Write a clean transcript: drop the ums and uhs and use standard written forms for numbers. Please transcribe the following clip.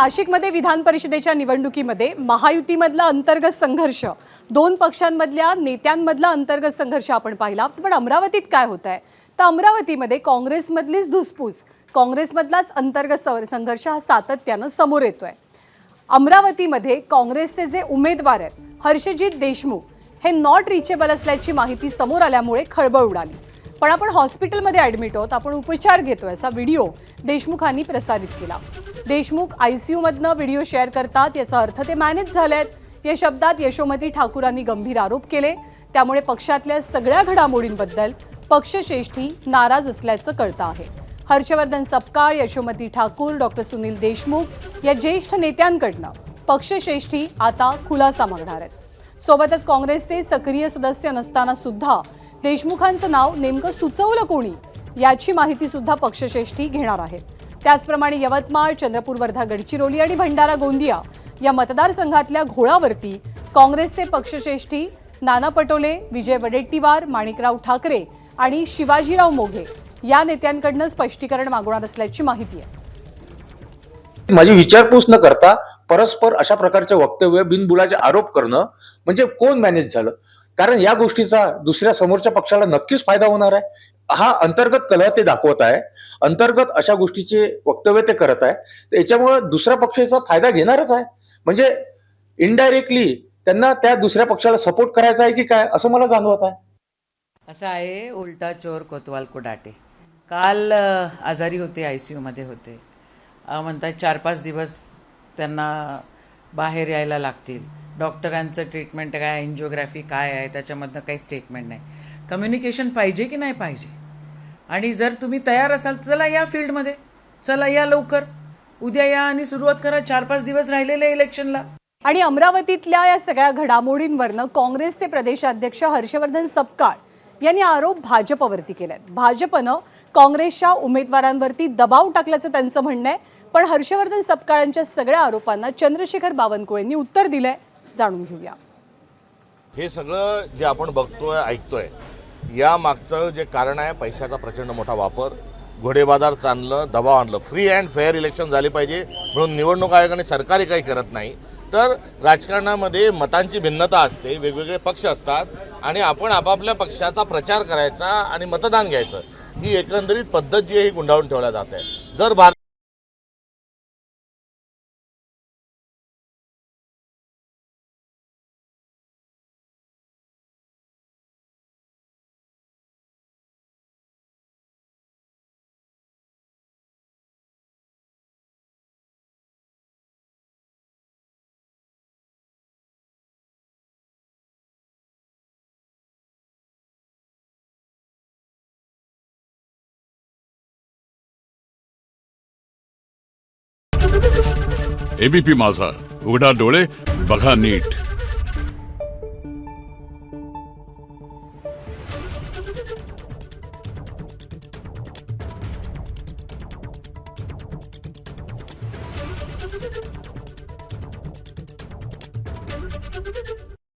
नाशिकमध्ये विधान परिषदेच्या निवडणुकीमध्ये महायुतीमधला अंतर्गत संघर्ष, दोन पक्षांमधल्या नेत्यांमधला अंतर्गत संघर्ष आपण पाहिला. पण अमरावतीत काय होत आहे तर अमरावतीमध्ये काँग्रेसमधलीच धुसफूस, काँग्रेसमधलाच अंतर्गत संघर्ष हा सातत्यानं समोर येतोय. अमरावतीमध्ये काँग्रेसचे जे उमेदवार आहेत हर्षजित देशमुख हे नॉट रिचेबल असल्याची माहिती समोर आल्यामुळे खळबळ उडाली. पण आपण हॉस्पिटलमध्ये ॲडमिट आहोत, आपण उपचार घेतोय असा व्हिडिओ देशमुखांनी प्रसारित केला. देशमुख आयसीयूमधनं व्हिडिओ शेअर करतात याचा अर्थ ते मॅनेज झालेत या शब्दात यशोमती ठाकूरांनी गंभीर आरोप केले. त्यामुळे पक्षातल्या सगळ्या घडामोडींबद्दल पक्षश्रेष्ठी नाराज असल्याचं कळतं आहे. हर्षवर्धन सपकाळ, यशोमती ठाकूर, डॉक्टर सुनील देशमुख या ज्येष्ठ नेत्यांकडनं पक्षश्रेष्ठी आता खुलासा मागणार आहेत. सोबतच काँग्रेसचे सक्रिय सदस्य नसताना सुद्धा देशमुखांचं नाव नेमकं सुचवलं कोणी याची माहिती सुद्धा पक्षश्रेष्ठी घेणार आहेत. त्याचप्रमाणे यवतमाळ, चंद्रपूर, वर्धा, गडचिरोली आणि भंडारा गोंदिया या मतदारसंघातल्या घोळावरती काँग्रेसचे पक्षश्रेष्ठी नाना पटोले, विजय वडेट्टीवार, माणिकराव ठाकरे आणि शिवाजीराव मोघे या नेत्यांकडनं स्पष्टीकरण मागवणार असल्याची माहिती आहे. माझी विचारपूस न करता परस्पर अशा प्रकारचे वक्तव्य, बिनबुडाचे आरोप करणं म्हणजे कोण मॅनेज झालं? कारण या गोष्टीचा दुसऱ्या समोरच्या पक्षाला नक्कीच फायदा होणार आहे. हा अंतर्गत कलह ते दाखवत आहे, अंतर्गत अशा गोष्टीचे वक्तव्य ते करत आहे. तर याच्यामुळे दुसऱ्या पक्षाचा फायदा घेणारच आहे. म्हणजे इनडायरेक्टली त्यांना त्या दुसऱ्या पक्षाला सपोर्ट करायचा आहे की काय असं मला जाणवत आहे. असं आहे, उलटा चोर कोतवाल को डाटे. काल आजारी होते, आयसीयूमध्ये होते. म्हणतात 4-5 दिवस त्यांना बाहेर यायला लागतील. डॉक्टरांचं ट्रीटमेंट काय, एन्जिओग्राफी काय आहे त्याच्यामधनं काही स्टेटमेंट नाही. कम्युनिकेशन पाहिजे की नाही पाहिजे? आणि जर तुम्ही तयार असाल चला या फील्डमध्ये, चला या लवकर, उद्या या आणि सुरुवात करा. 4-5 दिवस राहिलेले इलेक्शनला. आणि अमरावतीतल्या या सगळ्या घडामोडींवरनं काँग्रेसचे प्रदेशाध्यक्ष हर्षवर्धन सपकाळ यांनी आरोप भाजपवरती केलेत. भाजपनं काँग्रेसच्या उमेदवारांवरती दबाव टाकल्याचं त्यांचं म्हणणं आहे. पण हर्षवर्धन सपकाळांच्या सगळ्या आरोपांना चंद्रशेखर बावनकुळेंनी उत्तर दिलंय. जाणून घेऊया. हे सगळं जे आपण बघतोय, ऐकतोय, या मागचं जे कारण आहे पैशाचा प्रचंड मोठा वापर, घोडेबाजार चालणं, दबाव आणलं. फ्री अँड फेअर इलेक्शन झाले पाहिजे म्हणून निवडणूक आयोगाने सरकारी काही करत नाही. तर राजकारणामध्ये मतांची भिन्नता असते, वेगवेगळे पक्ष असतात आणि आपण आपापल्या पक्षाचा प्रचार करायचा आणि मतदान घ्यायचं, ही एकंदरीत पद्धत जी आहे ही गुंडाळून ठेवल्या जात आहे. जर एबीपी माझा, उघडा डोळे बघा नीट.